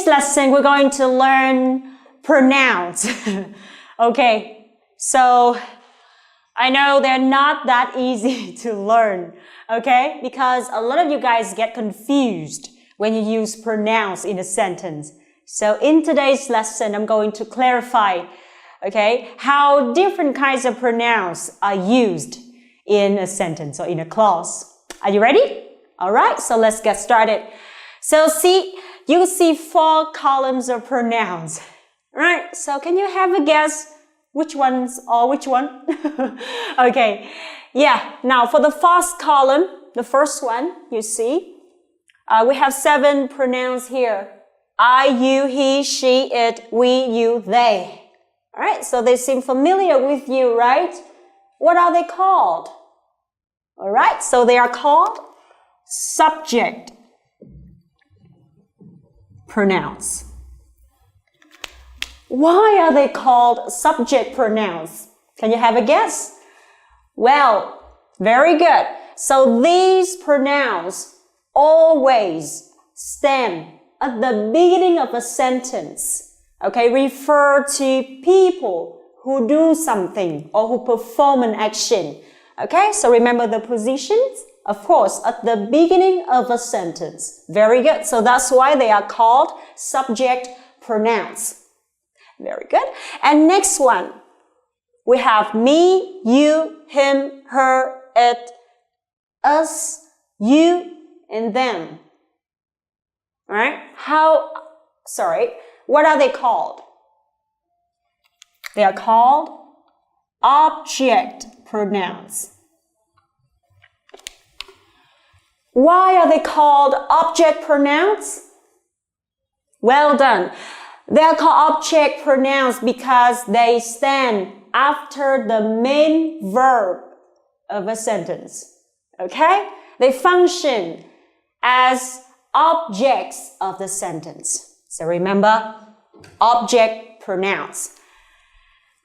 today's lesson, we're going to learn pronouns. Okay, so I know they're not that easy to learn, okay? Because a lot of you guys get confused when you use pronouns in a sentence. So in today's lesson, I'm going to clarify, okay, how different kinds of pronouns are used in a sentence or in a clause. Are you ready? All right, so let's get started. So you see 4 columns of pronouns, right? So can you have a guess which ones or which one? Okay, yeah. Now for the first column, the first one, you see, we have 7 pronouns here. I, you, he, she, it, we, you, they. All right, so they seem familiar with you, right? What are they called? All right, so they are called subject pronouns. Why are they called subject pronouns? Can you have a guess? Well, very good. So these pronouns always stand at the beginning of a sentence, okay, refer to people who do something or who perform an action. Okay, so remember the positions? Of course, at the beginning of a sentence. Very good. So that's why they are called subject pronouns. Very good. And next one, we have me, you, him, her, it, us, you, and them. All right? What are they called? They are called object pronouns. Why are they called object pronouns? Well done. They are called object pronouns because they stand after the main verb of a sentence. Okay? They function as objects of the sentence. So remember, object pronouns.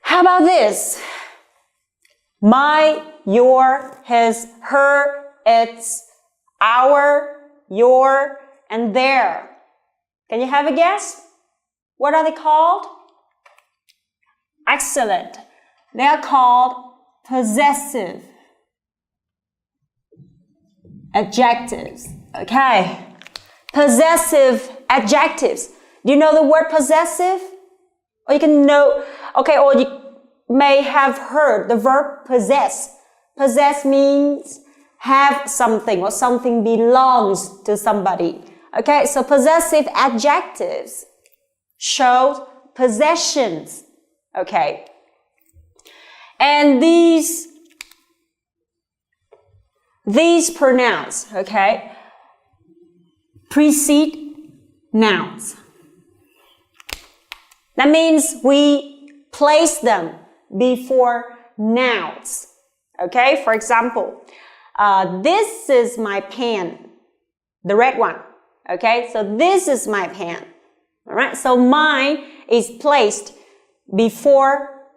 How about this? My, your, his, her, its, our, your, and their. Can you have a guess? What are they called? Excellent. They are called possessive adjectives. Okay. Possessive adjectives. Do you know the word possessive? Or you can know, okay, or you may have heard the verb possess. Possess means have something or something belongs to somebody. Okay, so possessive adjectives show possessions. Okay. And these pronouns, okay, precede nouns. That means we place them before nouns. Okay, for example, this is my pen, the red one. Okay, so this is my pen. All right, so mine is placed before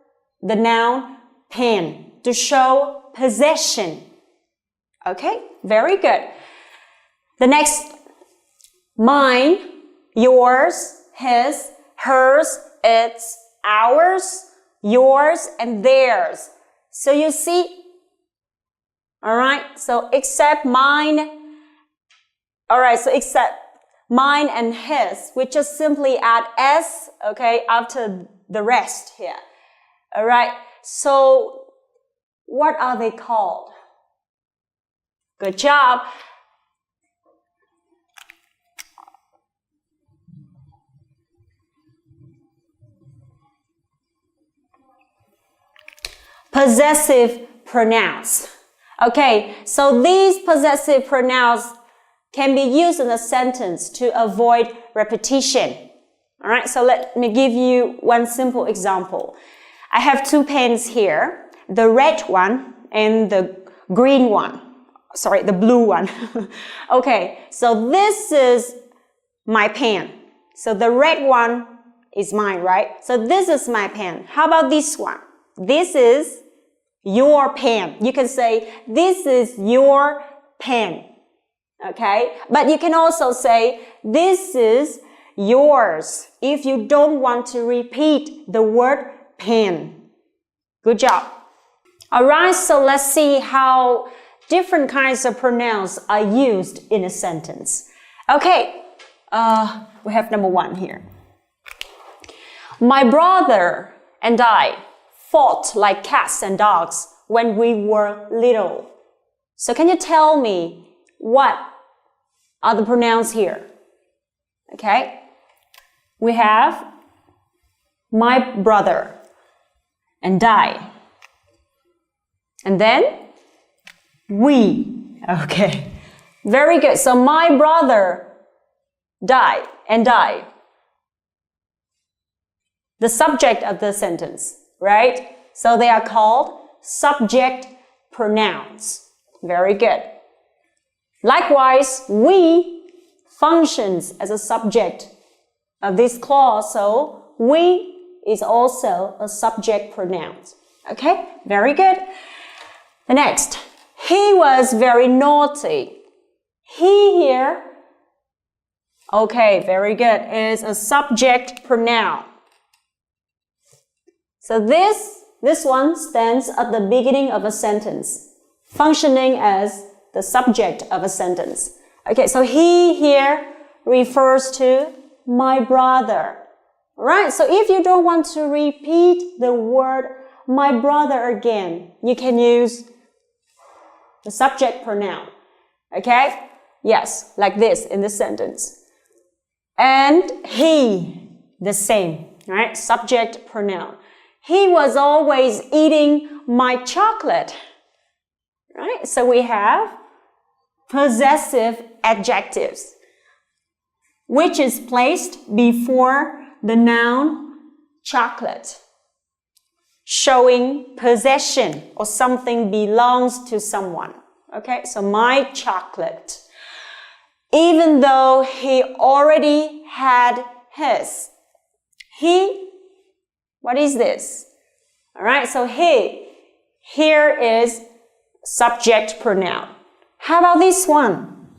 the noun pen to show possession. Okay, very good. The next, mine, yours, his, hers, its, ours, yours, and theirs. So you see, all right, so except mine, all right, so except mine and his, we just simply add s, okay, after the rest here. All right, so what are they called? Good job. Possessive pronouns. Okay, so these possessive pronouns can be used in a sentence to avoid repetition. All right, so let me give you one simple example. I have 2 pens here, the red one and the green one. Sorry, the blue one. Okay, so this is my pen. So the red one is mine, right? So this is my pen. How about this one? This is your pen. You can say, this is your pen. Okay? But you can also say, this is yours if you don't want to repeat the word pen. Good job. Alright, so let's see how different kinds of pronouns are used in a sentence. Okay, we have number 1 here. My brother and I fought like cats and dogs when we were little. So can you tell me what are the pronouns here? Okay, we have my brother and I. And then we. Okay, very good. So my brother died and I. The subject of the sentence, right? So they are called subject pronouns. Very good. Likewise, we functions as a subject of this clause, so we is also a subject pronoun. Okay, very good. The next, he was very naughty. He here, okay, very good, is a subject pronoun. So this one stands at the beginning of a sentence, functioning as the subject of a sentence. Okay, so he here refers to my brother. Right? So if you don't want to repeat the word my brother again, you can use the subject pronoun. Okay? Yes, like this in the sentence. And he, the same, right? Subject pronoun. He was always eating my chocolate. Right? So we have possessive adjectives, which is placed before the noun chocolate, showing possession or something belongs to someone. Okay, so my chocolate. Even though he already had his. He, what is this? All right, so he, here is subject pronoun. How about this one?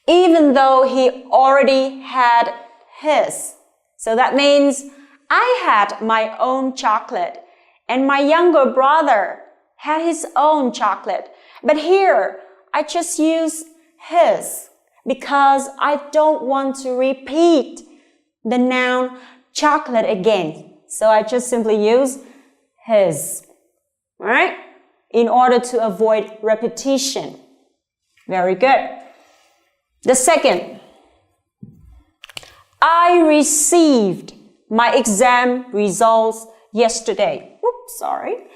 Even though he already had his. So that means I had my own chocolate and my younger brother had his own chocolate. But here, I just use his because I don't want to repeat the noun chocolate again. So I just simply use his. All right? In order to avoid repetition. Very good. The second, I received my exam results yesterday. Whoops, sorry.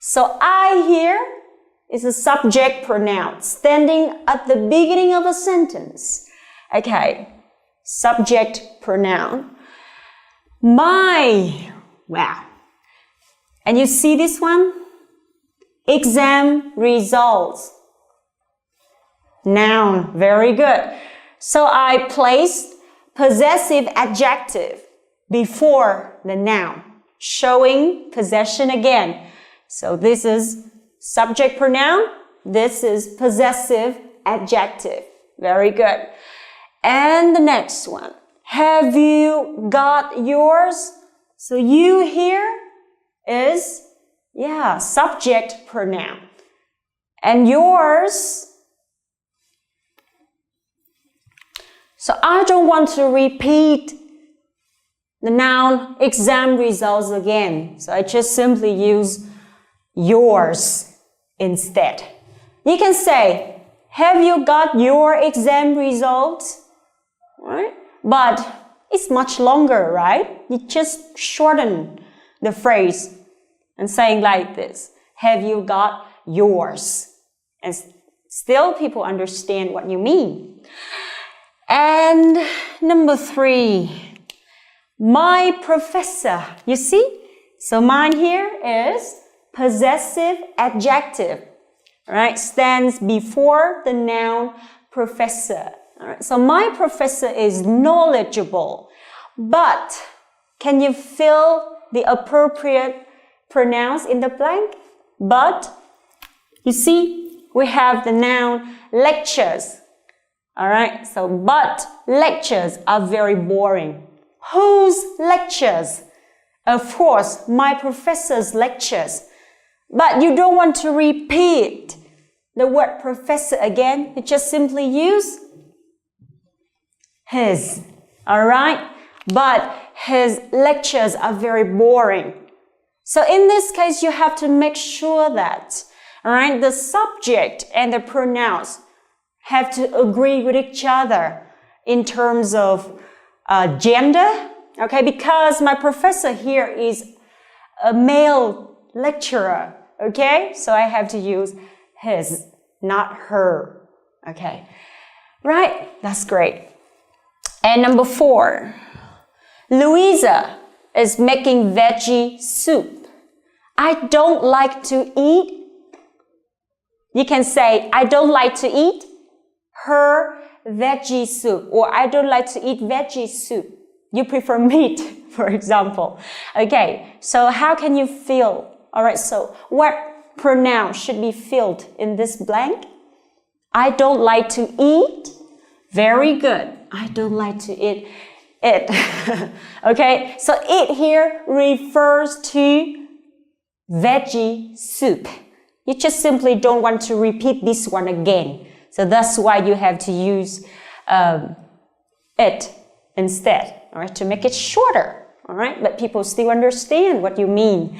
So I here is a subject pronoun standing at the beginning of a sentence. Okay, subject pronoun. My, wow. And you see this one? Exam results. Noun, very good. So I placed possessive adjective before the noun, showing possession again. So this is subject pronoun, this is possessive adjective. Very good. And the next one, have you got yours? So you here is, yeah, subject pronoun. And yours, so I don't want to repeat the noun exam results again. So I just simply use yours instead. You can say, have you got your exam results? Right? But it's much longer, right? You just shorten the phrase and saying like this, have you got yours? And still people understand what you mean. And number 3, my professor. You see? So mine here is possessive adjective, right? Stands before the noun professor. All right? So my professor is knowledgeable, but can you fill the appropriate pronouns in the blank? But, you see, we have the noun lectures. All right, so but lectures are very boring. Whose lectures? Of course, my professor's lectures. But you don't want to repeat the word professor again. You just simply use his. All right, but his lectures are very boring. So in this case, you have to make sure that, all right, the subject and the pronouns have to agree with each other in terms of gender, okay? Because my professor here is a male lecturer, okay? So I have to use his, not her, okay? Right? That's great. And number 4, Louisa is making veggie soup. I don't like to eat. You can say, I don't like to eat her veggie soup, or I don't like to eat veggie soup. You prefer meat, for example. Okay, so how can you fill? All right, so what pronoun should be filled in this blank? I don't like to eat. Very good. I don't like to eat it. Okay, so it here refers to veggie soup. You just simply don't want to repeat this one again. So that's why you have to use it instead, all right, to make it shorter, all right? But people still understand what you mean.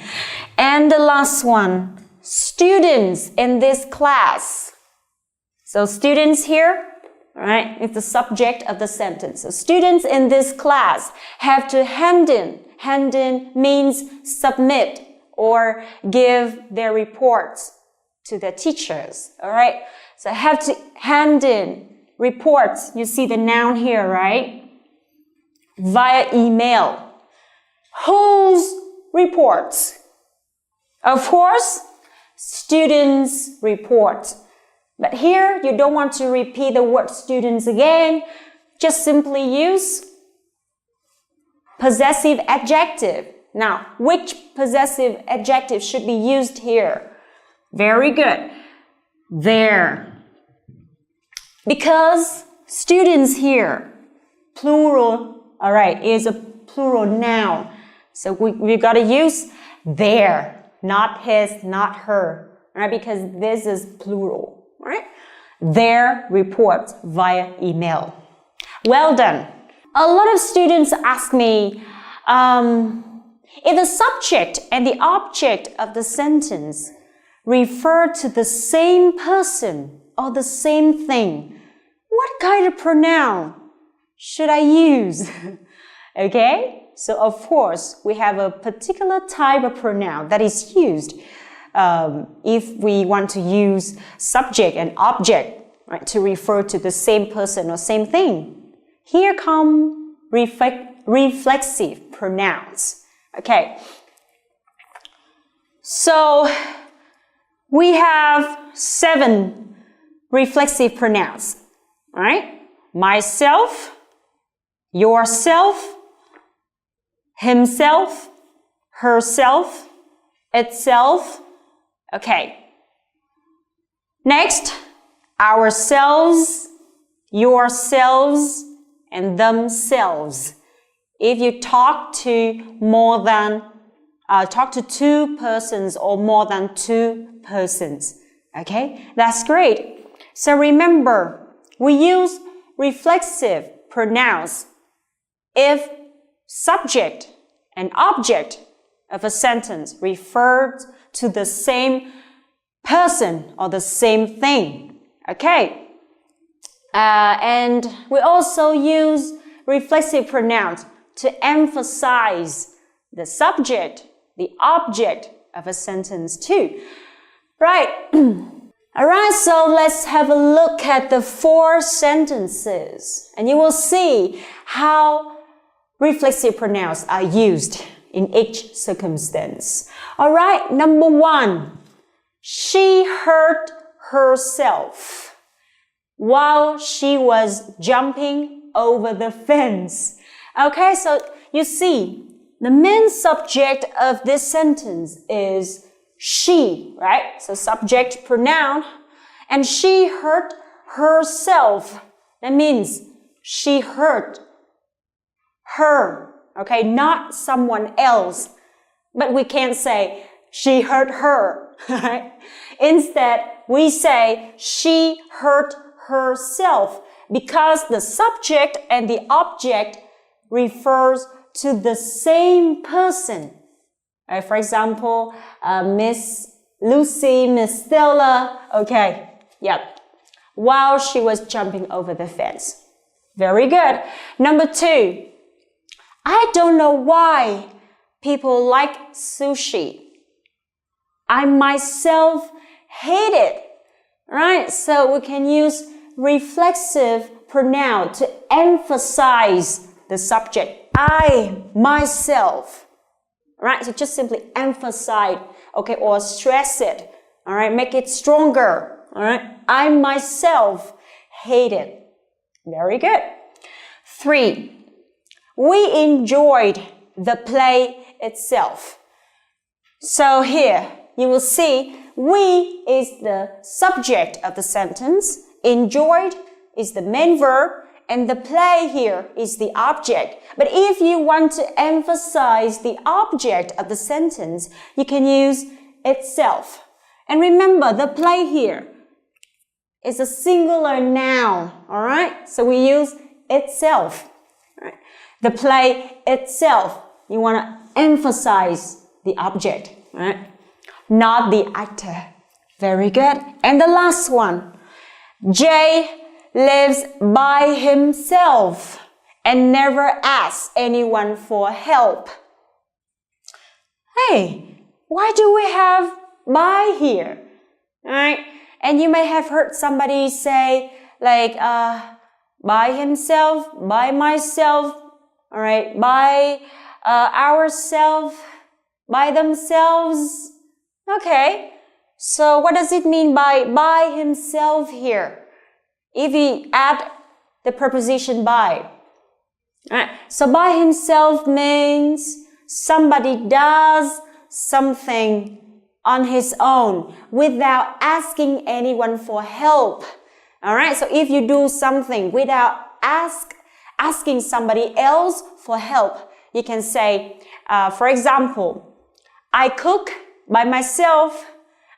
And the last one, students in this class. So students here, all right, is the subject of the sentence. So students in this class have to hand in. Hand in means submit or give their reports to their teachers, all right? So have to hand in reports. You see the noun here, right? Via email. Whose reports? Of course, students' reports. But here, you don't want to repeat the word students again. Just simply use possessive adjective. Now, which possessive adjective should be used here? Very good. There. Because students here, plural, all right, is a plural noun. So we got to use their, not his, not her, all right, because this is plural, all right? Their reports via email. Well done. A lot of students ask me, if the subject and the object of the sentence refer to the same person or the same thing, what kind of pronoun should I use? Okay, so of course we have a particular type of pronoun that is used if we want to use subject and object, right, to refer to the same person or same thing. Here come reflexive pronouns. Okay, so we have 7 reflexive pronouns, all right? Myself, yourself, himself, herself, itself. Okay. Next, ourselves, yourselves, and themselves. If you talk to talk to 2 persons or more than 2 persons, okay? That's great. So remember, we use reflexive pronouns if subject and object of a sentence refers to the same person or the same thing, okay? And we also use reflexive pronouns to emphasize the subject, the object of a sentence too. Right. All right, so let's have a look at the 4 sentences, and you will see how reflexive pronouns are used in each circumstance. All right, number 1, she hurt herself while she was jumping over the fence. Okay, so you see, the main subject of this sentence is she, right? So subject pronoun, and she hurt herself. That means she hurt her, okay, not someone else. But we can't say she hurt her, right? Instead, we say she hurt herself because the subject and the object refers to the same person. For example, Miss Lucy, Miss Stella, okay, yep, while she was jumping over the fence. Very good. Number 2, I don't know why people like sushi. I myself hate it, right? So we can use reflexive pronoun to emphasize the subject. I myself, right? So just simply emphasize, okay, or stress it, all right? Make it stronger, all right? I myself hate it. Very good. 3, we enjoyed the play itself. So here you will see we is the subject of the sentence, enjoyed is the main verb, and the play here is the object. But if you want to emphasize the object of the sentence, you can use itself. And remember, the play here is a singular noun, all right? So we use itself. Right? The play itself, you want to emphasize the object, right? Not the actor. Very good. And the last one, Jay lives by himself and never asks anyone for help. Hey, why do we have by here? All right? And you may have heard somebody say like, by himself, by myself, all right, by ourselves, by themselves. Okay, so what does it mean by himself here? If we add the preposition by. All right, so by himself means somebody does something on his own without asking anyone for help. All right, so if you do something without asking somebody else for help, you can say, for example, I cook by myself,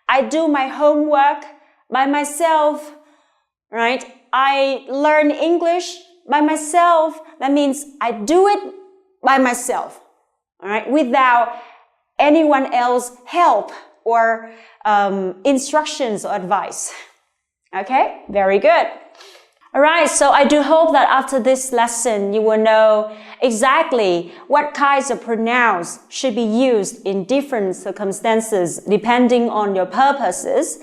I do my homework by myself, right? I learn English by myself. That means I do it by myself, all right, without anyone else help or instructions or advice. Okay, very good. All right, so I do hope that after this lesson, you will know exactly what kinds of pronouns should be used in different circumstances depending on your purposes.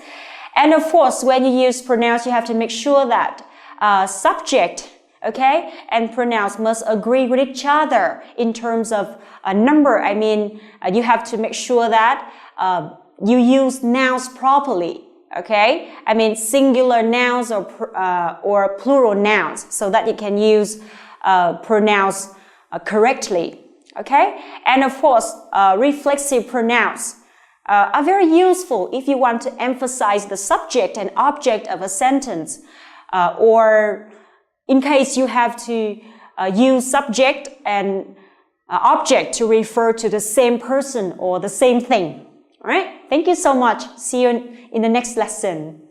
And of course, when you use pronouns, you have to make sure that subject, okay, and pronouns must agree with each other in terms of a number. I mean, you have to make sure that you use nouns properly. Okay, I mean singular nouns or plural nouns, so that you can use pronouns correctly. Okay, and of course, reflexive pronouns are very useful if you want to emphasize the subject and object of a sentence, or in case you have to use subject and object to refer to the same person or the same thing. All right, thank you so much. See you in the next lesson.